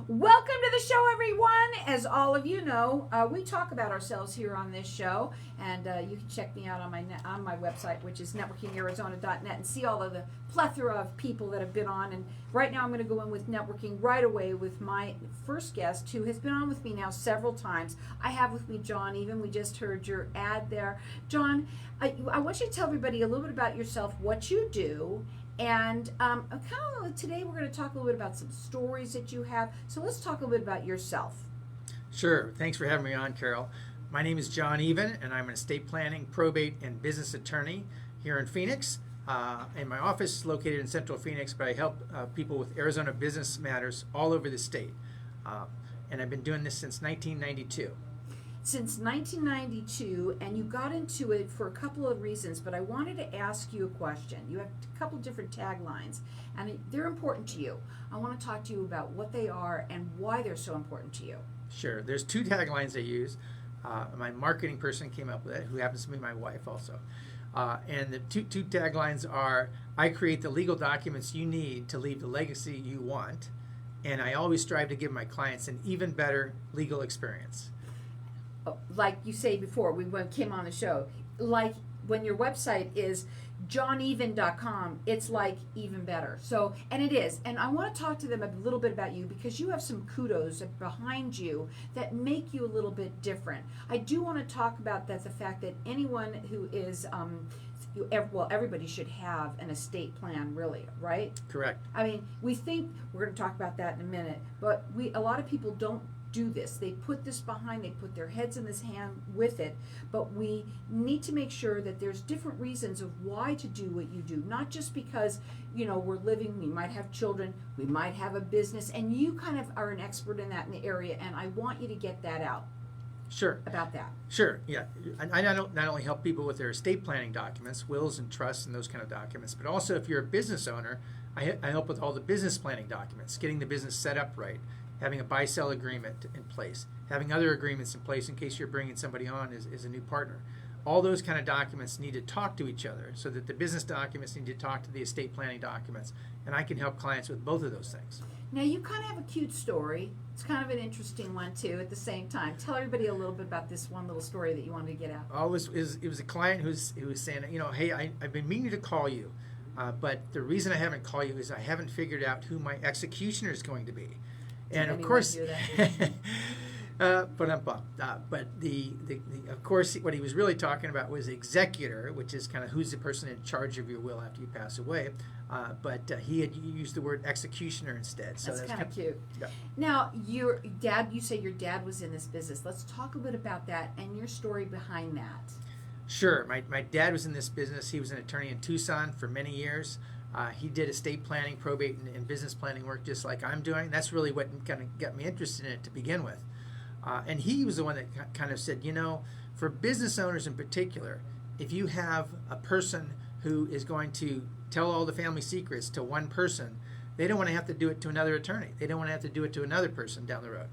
Welcome to the show, everyone. As all of you know, we talk about ourselves here on this show, and you can check me out on my website, which is networkingarizona.net, and see all of the plethora of people that have been on. And right now, I'm going to go in with networking right away with my first guest, who has been on with me now several times. I have with me John Even. We just heard your ad there, John. I want you to tell everybody a little bit about yourself, what you do. And today we're going to talk a little bit about some stories that you have. So let's talk a little bit about yourself. Sure. Thanks for having me on, Carol. My name is John Even, and I'm an estate planning, probate, and business attorney here in Phoenix. And my office is located in Central Phoenix, but I help people with Arizona business matters all over the state. And I've been doing this since 1992. Since 1992, and you got into it for a couple of reasons, but I wanted to ask you a question. You have a couple different taglines, and they're important to you. I want to talk to you about what they are and why they're so important to you. Sure. There's two taglines I use. My marketing person came up with it, who happens to be my wife also. And the two taglines are, I create the legal documents you need to leave the legacy you want, and I always strive to give my clients an even better legal experience. Like you say before, we came on the show, like when your website is johneven.com, it's like even better. So, and it is. And I want to talk to them a little bit about you because you have some kudos behind you that make you a little bit different. I do want to talk about that, the fact that anyone who is, everybody should have an estate plan, really, right? Correct. I mean, we think, we're going to talk about that in a minute, but a lot of people don't do this. They put this behind, they put their heads in this hand with it, but we need to make sure that there's different reasons of why to do what you do, not just because, we're living, we might have children, we might have a business, and you kind of are an expert in that in the area, and I want you to get that out. Sure. About that. Sure, yeah. I not only help people with their estate planning documents, wills and trusts and those kind of documents, but also if you're a business owner, I help with all the business planning documents, getting the business set up right, having a buy-sell agreement in place, having other agreements in place in case you're bringing somebody on as a new partner. All those kind of documents need to talk to each other so that the business documents need to talk to the estate planning documents. And I can help clients with both of those things. Now, you kind of have a cute story. It's kind of an interesting one, too, at the same time. Tell everybody a little bit about this one little story that you wanted to get out. Oh, it was a client who was saying, hey, I've been meaning to call you, but the reason I haven't called you is I haven't figured out who my executioner is going to be. And of course, but of course, what he was really talking about was executor, which is kind of who's the person in charge of your will after you pass away. But he had used the word executioner instead. So that's kind of cute. Yeah. Now, your dad, you say your dad was in this business. Let's talk a bit about that and your story behind that. Sure. My dad was in this business. He was an attorney in Tucson for many years. He did estate planning, probate, and business planning work just like I'm doing. That's really what kind of got me interested in it to begin with. And he was the one that kind of said, for business owners in particular, if you have a person who is going to tell all the family secrets to one person, they don't want to have to do it to another attorney. They don't want to have to do it to another person down the road.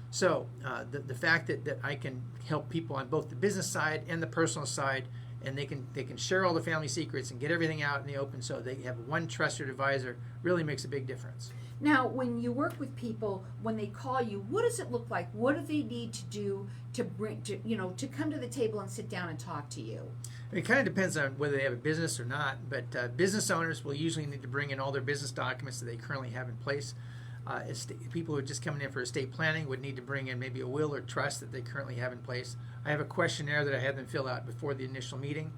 So the fact that I can help people on both the business side and the personal side, and they can share all the family secrets and get everything out in the open so they have one trusted advisor, really makes a big difference. Now, when you work with people, when they call you, what does it look like? What do they need to do to come to the table and sit down and talk to you? It kind of depends on whether they have a business or not, but business owners will usually need to bring in all their business documents that they currently have in place. People who are just coming in for estate planning would need to bring in maybe a will or trust that they currently have in place. I have a questionnaire that I have them fill out before the initial meeting.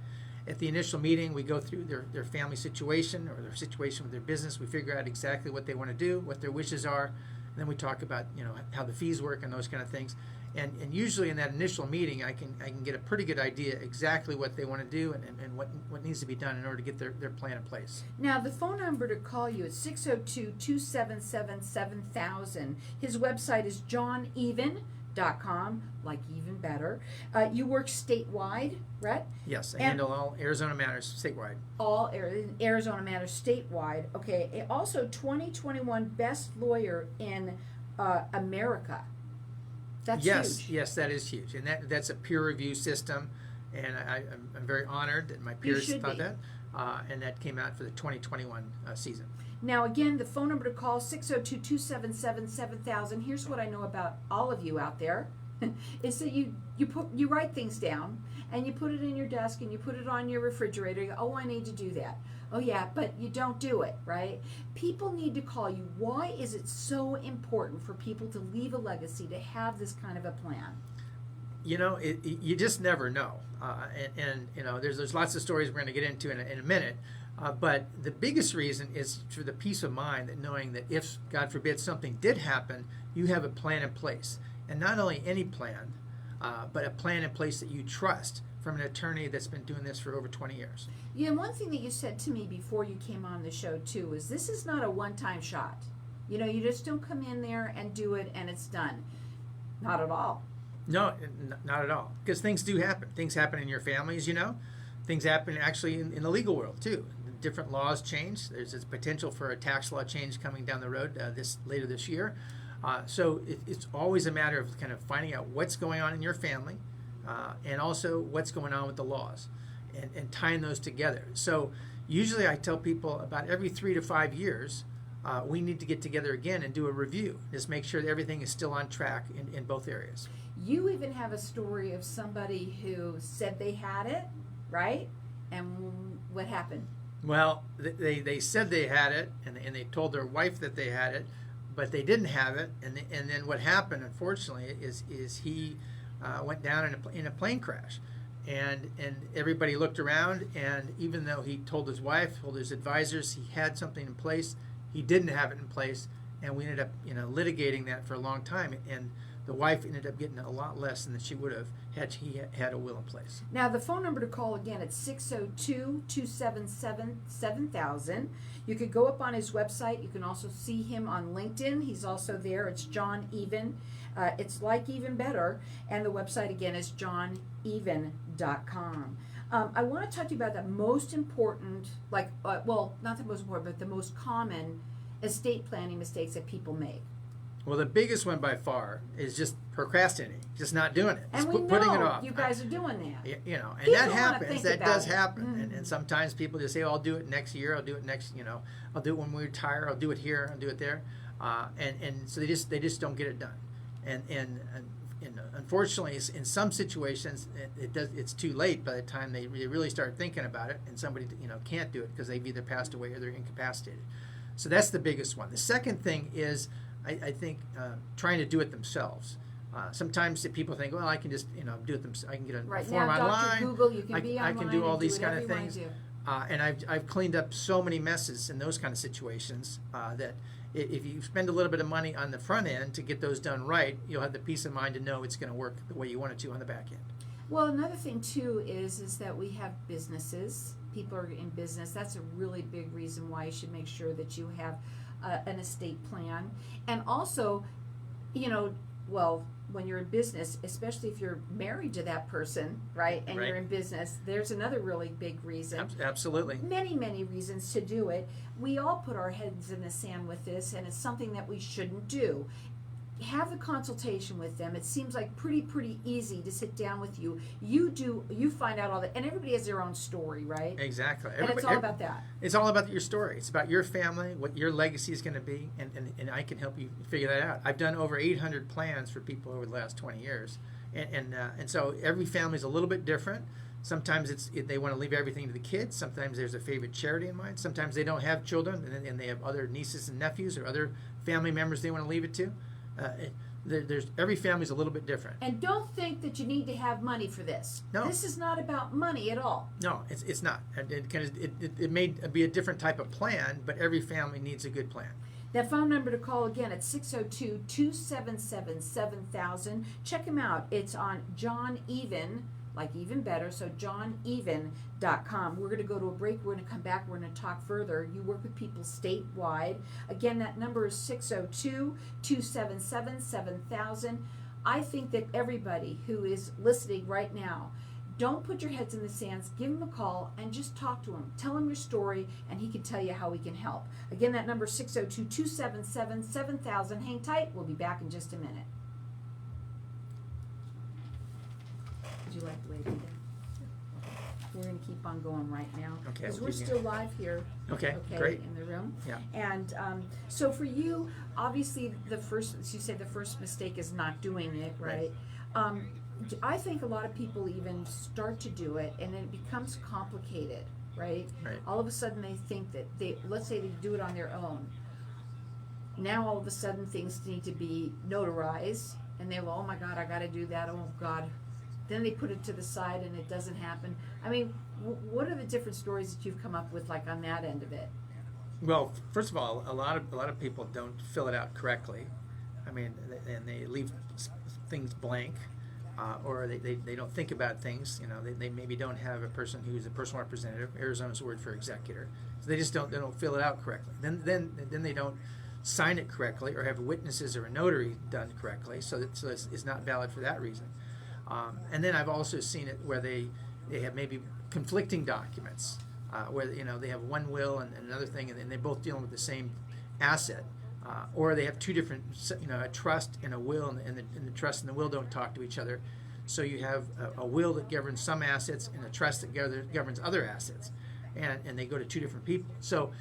At the initial meeting, we go through their family situation or their situation with their business. We figure out exactly what they want to do, what their wishes are, and then we talk about how the fees work and those kind of things. And usually in that initial meeting, I can get a pretty good idea exactly what they want to do and what needs to be done in order to get their plan in place. Now, the phone number to call you is 602-277-7000. His website is johneven.com, like even better. You work statewide, Rhett? Yes, I handle all Arizona matters statewide. All Arizona matters statewide. Okay. Also, 2021 best lawyer in America. That's huge. Yes, that is huge, and that's a peer review system, and I'm very honored that my peers thought that, and that came out for the 2021 season. Now, again, the phone number to call, 602-277-7000. Here's what I know about all of you out there, is that you write things down, and you put it in your desk, and you put it on your refrigerator. You go, oh, I need to do that. Oh, yeah, but you don't do it, right? People need to call you. Why is it so important for people to leave a legacy, to have this kind of a plan? You know, you just never know. And you know, there's lots of stories we're going to get into in a minute. But the biggest reason is for the peace of mind that knowing that if, God forbid, something did happen, you have a plan in place. And not only any plan, but a plan in place that you trust from an attorney that's been doing this for over 20 years. Yeah, and one thing that you said to me before you came on the show, too, is this is not a one-time shot. You know, you just don't come in there and do it and it's done. Not at all. No, not at all. Because things do happen. Things happen in your families, you know. Things happen actually in the legal world, too. Different laws change. There's this potential for a tax law change coming down the road later this year. So it's always a matter of kind of finding out what's going on in your family and also what's going on with the laws and tying those together. So usually I tell people about every 3 to 5 years, we need to get together again and do a review. Just make sure that everything is still on track in both areas. You even have a story of somebody who said they had it, right? And what happened? Well, they said they had it, and they told their wife that they had it, but they didn't have it. And then what happened, unfortunately, is he went down in a plane crash, and everybody looked around, and even though he told his wife, told his advisors he had something in place, he didn't have it in place, and we ended up litigating that for a long time, and the wife ended up getting a lot less than she would have had he had a will in place. Now, the phone number to call again, it's 602-277-7000. You could go up on his website. You can also see him on LinkedIn. He's also there. It's John Even. It's like Even Better. And the website, again, is johneven.com. I want to talk to you about the most important, not the most important, but the most common estate planning mistakes that people make. Well, the biggest one by far is just procrastinating, just not doing it, and just putting it off. You guys are doing that. And people that happens. That does happen. Mm-hmm. And sometimes people just say, "Oh, I'll do it next year. I'll do it next. I'll do it when we retire. I'll do it here. I'll do it there." And so they just don't get it done. And unfortunately, in some situations, it's too late by the time they really start thinking about it, and somebody can't do it because they've either passed away or they're incapacitated. So that's the biggest one. The second thing is, I think trying to do it themselves. Sometimes people think, well, I can just do it themselves. I can get a form now, online. Dr. Google, you can be online. I can do all these kind of things. things. And I've cleaned up so many messes in those kind of situations that if you spend a little bit of money on the front end to get those done right, you'll have the peace of mind to know it's going to work the way you want it to on the back end. Well, another thing too is that we have businesses. People are in business. That's a really big reason why you should make sure that you have an estate plan. And also, when you're in business, especially if you're married to that person, right, and you're in business, there's another really big reason. Absolutely. Many, many reasons to do it. We all put our heads in the sand with this, and it's something that we shouldn't do. Have the consultation with them. It seems like pretty easy to sit down with you. You find out all that, and everybody has their own story, right? Exactly. And it's all about that. It's all about your story. It's about your family, what your legacy is going to be, and I can help you figure that out. I've done over 800 plans for people over the last 20 years, and so every family is a little bit different. Sometimes they want to leave everything to the kids. Sometimes there's a favorite charity in mind. Sometimes they don't have children, and they have other nieces and nephews or other family members they want to leave it to. There's every family's a little bit different. And don't think that you need to have money for this. No. This is not about money at all. No, it's not. It may be a different type of plan, but every family needs a good plan. That phone number to call again at 602-277-7000. Check him out. It's on John Even, like Even Better, so johneven.com. We're going to go to a break. We're going to come back. We're going to talk further. You work with people statewide. Again, that number is 602-277-7000. I think that everybody who is listening right now, don't put your heads in the sands. Give him a call and just talk to him. Tell him your story, and he can tell you how he can help. Again, that number is 602-277-7000. Hang tight. We'll be back in just a minute. Would you like the way I did that? we're going to keep on going right now. Okay, Because we'll we're keep still live here. Okay, Okay, great. in the room. Yeah. And so for you, obviously, the first, as you say, the first mistake is not doing it, right? I think a lot of people even start to do it, and then it becomes complicated, right? Right. All of a sudden, they think that let's say they do it on their own. Now all of a sudden things need to be notarized, and they go, oh my God, I got to do that. Oh God. Then they put it to the side and it doesn't happen. I mean, what are the different stories that you've come up with, like on that end of it? Well, first of all, a lot of people don't fill it out correctly. I mean, and they leave things blank, or they don't think about things. You know, they maybe don't have a person who's a personal representative. Arizona's word for executor. So they just don't fill it out correctly. Then they don't sign it correctly, or have witnesses or a notary done correctly. So it's not valid for that reason. And then I've also seen it where they have maybe conflicting documents, where they have one will and another thing, and they're both dealing with the same asset, or they have two different, a trust and a will, and the trust and the will don't talk to each other. So you have a will that governs some assets and a trust that governs other assets, and they go to two different people. So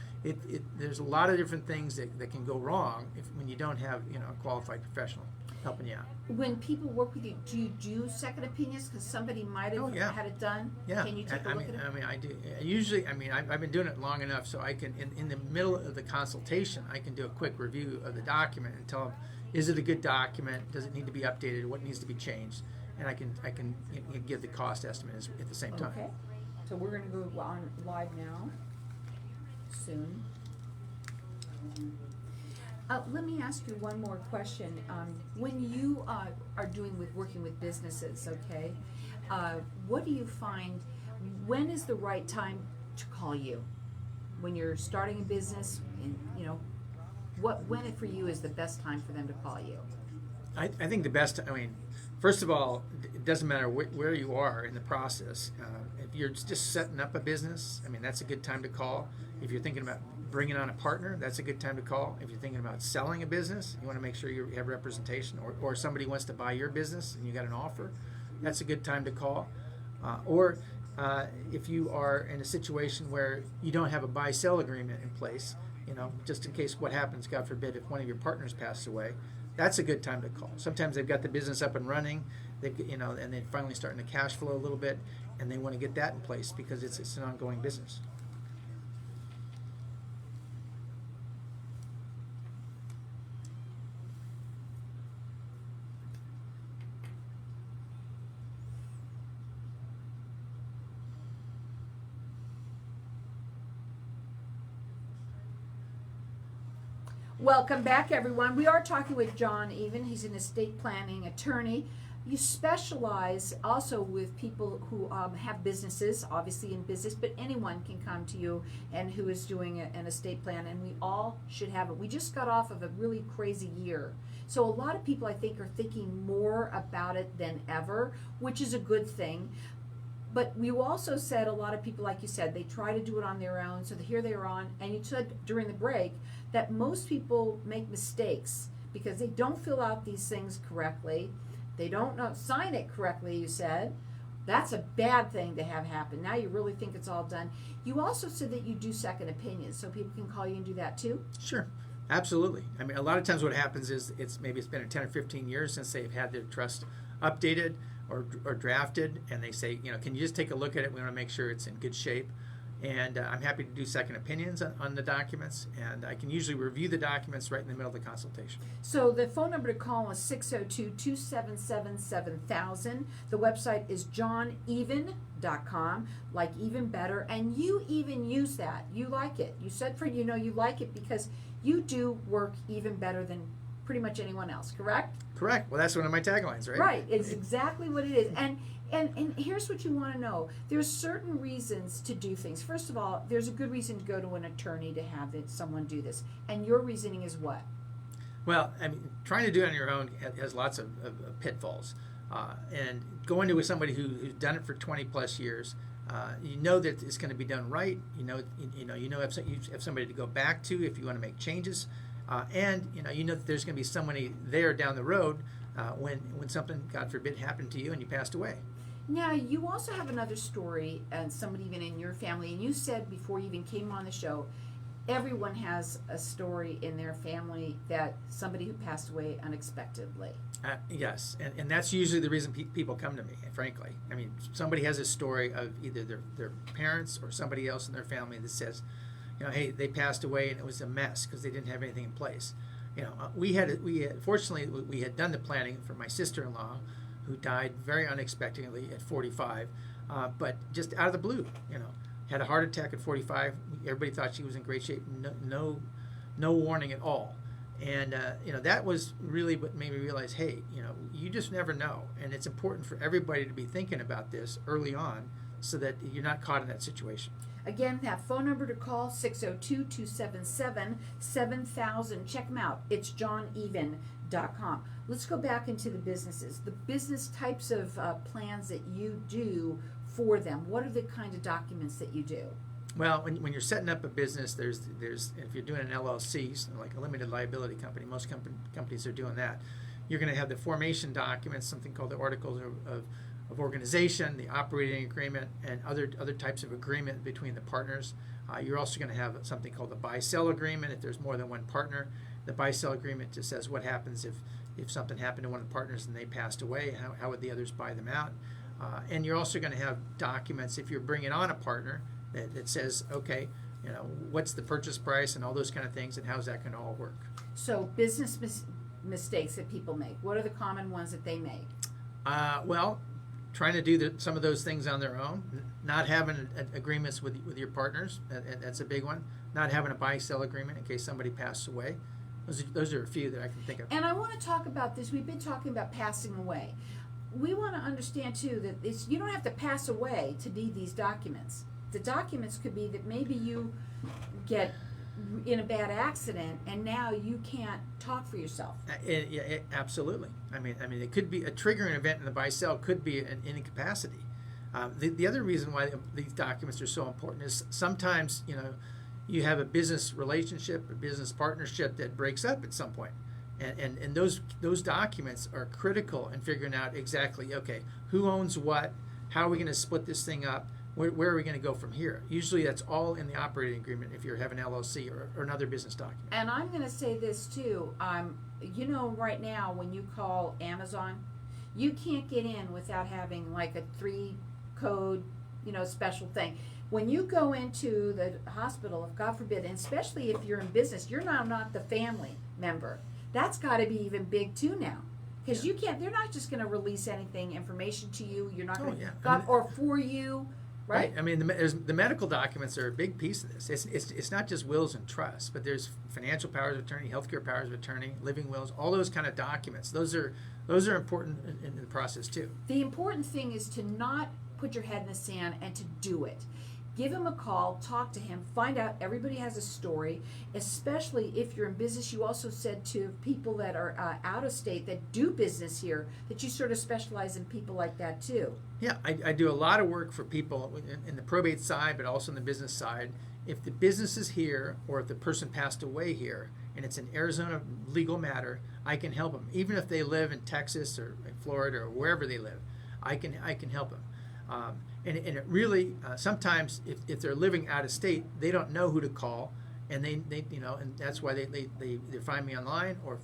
there's a lot of different things that can go wrong when you don't have a qualified professional helping you out. When people work with you, do you do second opinions because somebody might have had it done? Yeah. Can you take a look at it? I mean, I do. Usually, I've been doing it long enough, so I can, in the middle of the consultation, I can do a quick review of the document and tell them, is it a good document? Does it need to be updated? What needs to be changed? And I can give the cost estimate at the same time. Okay. So we're going to go on live now, soon. Let me ask you one more question. When you are working with businesses, okay, what do you find, when is the right time to call you? When you're starting a business, and when for you is the best time for them to call you? I think the best, first of all, it doesn't matter where you are in the process. If you're just setting up a business, that's a good time to call. If you're thinking about bringing on a partner, that's a good time to call. If you're thinking about selling a business, you want to make sure you have representation, or somebody wants to buy your business and you got an offer, that's a good time to call. Or if you are in a situation where you don't have a buy-sell agreement in place, just in case what happens, God forbid, if one of your partners passes away, that's a good time to call. Sometimes they've got the business up and running, and they're finally starting to cash flow a little bit, and they want to get that in place because it's an ongoing business. Welcome back, everyone. We are talking with John Even. He's an estate planning attorney. You specialize also with people who have businesses, obviously in business, but anyone can come to you and who is doing an estate plan, and we all should have it. We just got off of a really crazy year. So a lot of people, I think, are thinking more about it than ever, which is a good thing. But you also said a lot of people, like you said, they try to do it on their own, so here they are on, and you said during the break that most people make mistakes because they don't fill out these things correctly. They don't sign it correctly, you said. That's a bad thing to have happen. Now you really think it's all done. You also said that you do second opinions, so people can call you and do that too? Sure, absolutely. A lot of times what happens is it's been 10 or 15 years since they've had their trust updated or drafted, and they say, can you just take a look at it? We want to make sure it's in good shape. And I'm happy to do second opinions on the documents, and I can usually review the documents right in the middle of the consultation. So the phone number to call is 602-277-7000. The website is johneven.com, like even better, and you even use that. You like it. You said you like it because you do work even better than pretty much anyone else, correct? Correct. Well, that's one of my taglines, right? Right. It's exactly what it is. And here's what you want to know. There's certain reasons to do things. First of all, there's a good reason to go to an attorney to have someone do this. And your reasoning is what? Well, trying to do it on your own has lots of pitfalls. And going to somebody who's done it for 20 plus years, you know that it's going to be done right. You know you have somebody to go back to if you want to make changes. And you know that there's going to be somebody there down the road when something, God forbid, happened to you and you passed away. Now, you also have another story, and somebody even in your family, and you said before you even came on the show, everyone has a story in their family that somebody who passed away unexpectedly. Yes, and that's usually the reason people come to me, frankly. I mean, somebody has a story of either their parents or somebody else in their family that says, hey, they passed away and it was a mess because they didn't have anything in place. Fortunately, we had done the planning for my sister-in-law, who died very unexpectedly at 45, but just out of the blue, had a heart attack at 45. Everybody thought she was in great shape. No warning at all. And that was really what made me realize, hey, you just never know, and it's important for everybody to be thinking about this early on, so that you're not caught in that situation. Again, that phone number to call, 602-277-7000. Check them out. It's johneven.com. Let's go back into the businesses. The business types of plans that you do for them. What are the kind of documents that you do? Well, when you're setting up a business, there's if you're doing an LLC, like a limited liability company, most companies are doing that. You're going to have the formation documents, something called the articles of organization, the operating agreement, and other types of agreement between the partners. You're also going to have something called the buy-sell agreement if there's more than one partner. The buy-sell agreement just says what happens if something happened to one of the partners and they passed away, how would the others buy them out? And you're also going to have documents if you're bringing on a partner that says, okay, what's the purchase price and all those kind of things, and how's that going to all work? So business mistakes that people make, what are the common ones that they make? Well, trying to do some of those things on their own, not having agreements with your partners, that's a big one. Not having a buy-sell agreement in case somebody passes away. Those are a few that I can think of. And I want to talk about this. We've been talking about passing away. We want to understand, too, that you don't have to pass away to need these documents. The documents could be that maybe you get in a bad accident and now you can't talk for yourself. Absolutely. I mean, it could be a triggering event in the buy-sell could be an incapacity. The other reason why these documents are so important is sometimes, you have a business relationship, a business partnership that breaks up at some point. And those documents are critical in figuring out exactly, okay, who owns what, how are we going to split this thing up, where are we going to go from here? Usually that's all in the operating agreement if you have an LLC or another business document. And I'm going to say this too. Right now when you call Amazon, you can't get in without having like a 3-code, special thing. When you go into the hospital, if God forbid, and especially if you're in business, you're now not the family member. That's got to be even big too now. Because you can't, they're not just going to release information to you. You're not going to, or for you. Right. I mean, the medical documents are a big piece of this. It's not just wills and trusts, but there's financial powers of attorney, healthcare powers of attorney, living wills, all those kind of documents. Those are important in the process too. The important thing is to not put your head in the sand and to do it. Give him a call, talk to him, find out. Everybody has a story, especially if you're in business. You also said to people that are out of state that do business here that you sort of specialize in people like that too. Yeah, I do a lot of work for people in the probate side, but also in the business side. If the business is here or if the person passed away here and it's an Arizona legal matter, I can help them. Even if they live in Texas or in Florida or wherever they live, I can help them. And it really sometimes if they're living out of state, they don't know who to call, and they and that's why they either find me online or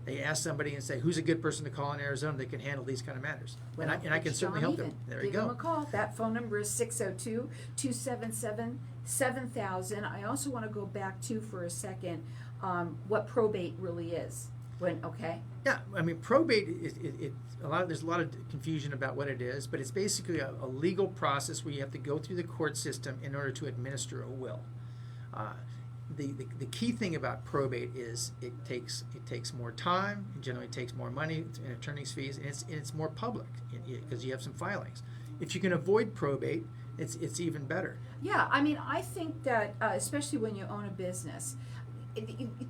they ask somebody and say who's a good person to call in Arizona that can handle these kind of matters. Well, and I can certainly help them. There you go. Give them a call. That phone number is 602-277-7000. I also want to go back to for a second what probate really is. Yeah, I mean, probate there's a lot of confusion about what it is, but it's basically a legal process where you have to go through the court system in order to administer a will. The key thing about probate is it takes more time. It generally takes more money in attorney's fees, and it's more public because you have some filings. If you can avoid probate, it's even better. Yeah, I mean, I think that especially when you own a business.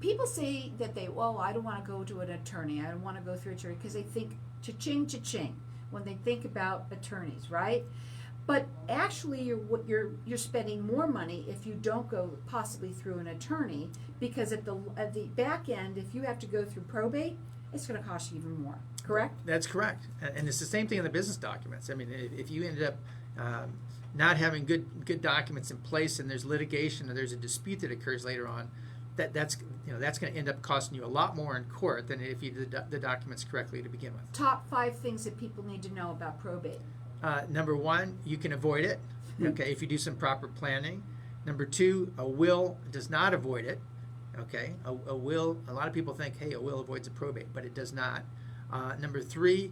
People say that I don't want to go to an attorney. I don't want to go through an attorney because they think cha-ching, cha-ching when they think about attorneys, right? But actually, you're spending more money if you don't go possibly through an attorney, because at the back end, if you have to go through probate, it's going to cost you even more. correct? That's correct. And it's the same thing in the business documents. I mean, if you ended up not having good documents in place, and there's litigation or there's a dispute that occurs later on, that's going to end up costing you a lot more in court than if you did the documents correctly to begin with. Top 5 things that people need to know about probate. Number 1, you can avoid it. Okay, if you do some proper planning. Number 2, a will does not avoid it. Okay, a will. A lot of people think, hey, a will avoids a probate, but it does not. Number 3,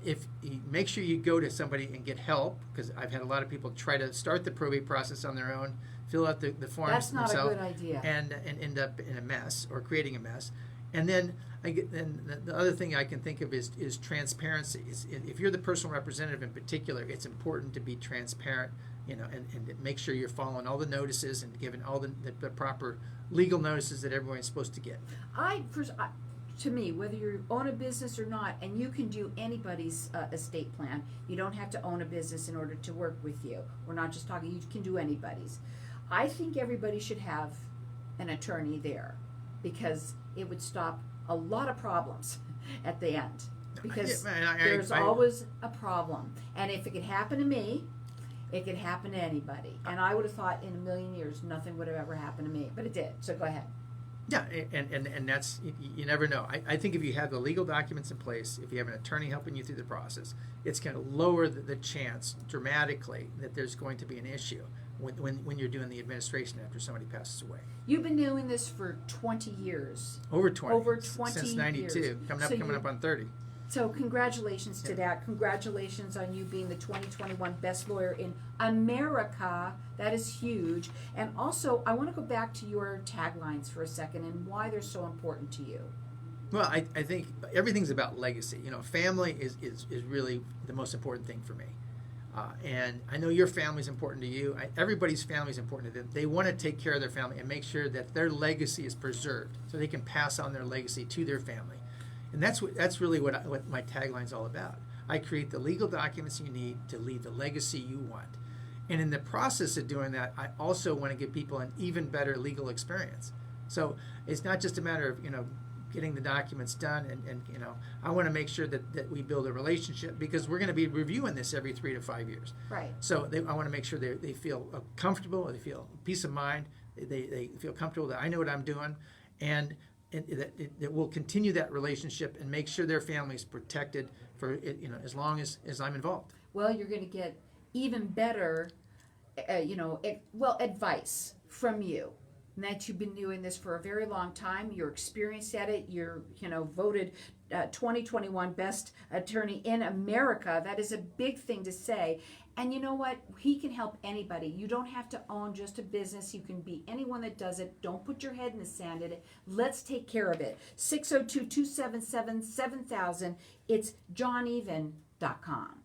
if you make sure you go to somebody and get help, because I've had a lot of people try to start the probate process on their own, fill out the forms That's not themselves, a good idea. and end up in a mess or creating a mess. And then the other thing I can think of is transparency. If you're the personal representative in particular, it's important to be transparent, and make sure you're following all the notices and giving all the proper legal notices that everyone's supposed to get. To me, whether you own a business or not, and you can do anybody's estate plan, you don't have to own a business in order to work with you. We're not just talking, you can do anybody's. I think everybody should have an attorney there, because it would stop a lot of problems at the end. Because there's always a problem. And if it could happen to me, it could happen to anybody. And I would have thought in a million years nothing would have ever happened to me, but it did. So go ahead. Yeah, and that's, you never know. I think if you have the legal documents in place, if you have an attorney helping you through the process, it's going to lower the chance dramatically that there's going to be an issue when you're doing the administration after somebody passes away. You've been doing this for 20 years. Over 20. Over 20 since 92. years. Coming up on 30. So congratulations to that. Congratulations on you being the 2021 best lawyer in America. That is huge. And also, I want to go back to your taglines for a second and why they're so important to you. Well, I think everything's about legacy. Family is really the most important thing for me. And I know your family's important to you. Everybody's family is important to them. They want to take care of their family and make sure that their legacy is preserved so they can pass on their legacy to their family. And that's really what my tagline's all about. I create the legal documents you need to leave the legacy you want. And in the process of doing that, I also want to give people an even better legal experience. So it's not just a matter of, getting the documents done, and I want to make sure that we build a relationship, because we're going to be reviewing this every 3 to 5 years. Right. So I want to make sure they feel comfortable, they feel peace of mind, they feel comfortable that I know what I'm doing, and that we'll continue that relationship and make sure their family is protected for as long as I'm involved. Well, you're going to get even better, advice from you. And that you've been doing this for a very long time. You're experienced at it. You're, voted 2021 best attorney in America. That is a big thing to say. And you know what? He can help anybody. You don't have to own just a business. You can be anyone that does it. Don't put your head in the sand at it. Let's take care of it. 602-277-7000. It's johneven.com.